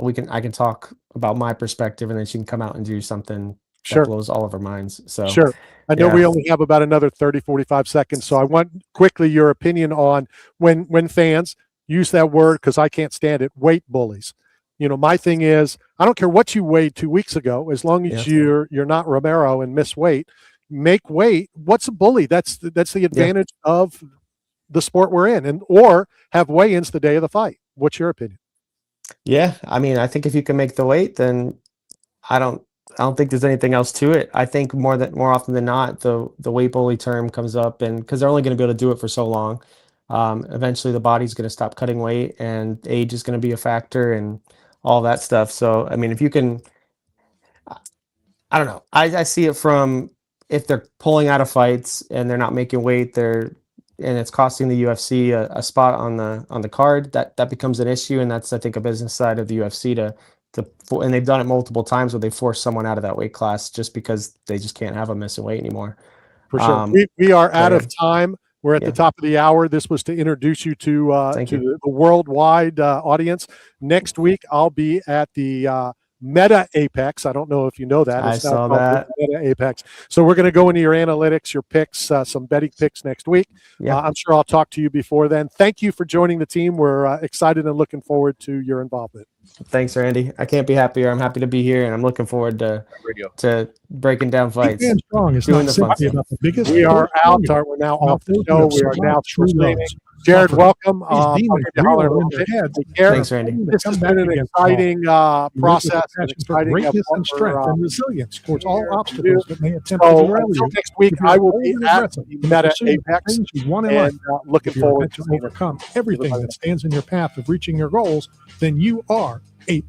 I can talk about my perspective, and then she can come out and do something that blows all of our minds. So sure. I know we only have about another 30, 45 seconds. So I want quickly your opinion on when fans use that word, because I can't stand it, weight bullies. My thing is, I don't care what you weighed 2 weeks ago, as long as you're not Romero and miss weight, make weight. What's a bully? That's the advantage of the sport we're in, or have weigh-ins the day of the fight. What's your opinion? Yeah, I mean, I think if you can make the weight, then I don't think there's anything else to it. I think more often than not, the weight bully term comes up, and because they're only going to be able to do it for so long. Eventually, the body's going to stop cutting weight, and age is going to be a factor, and all that stuff. So, I mean, if you can, I don't know. I see it from if they're pulling out of fights and they're not making weight, and it's costing the UFC a spot on the card, that becomes an issue, and that's, I think, a business side of the UFC and they've done it multiple times where they force someone out of that weight class just because they just can't have them missing weight anymore. For sure. We are out of time. We're at the top of the hour. This was to introduce you to the worldwide audience. Next week, I'll be at the Meta Apex. I don't know if you know that. I saw that. Meta Apex. So we're going to go into your analytics, your picks, some betting picks next week. Yeah. I'm sure I'll talk to you before then. Thank you for joining the team. We're excited and looking forward to your involvement. Thanks, Randy. I can't be happier. I'm happy to be here, and I'm looking forward to breaking down fights. Big Man Strong is doing not the fun simply stuff. about the biggest. We are out. We're now off the show. We are now streaming. Jared, welcome. Thanks, Randy. This has been an exciting process. Greatness and strength and resilience towards all obstacles that may attempt to derail you. Next week, I will be at Meta Apex, and looking forward to overcome everything that stands in your path of reaching your goals. Then you are 8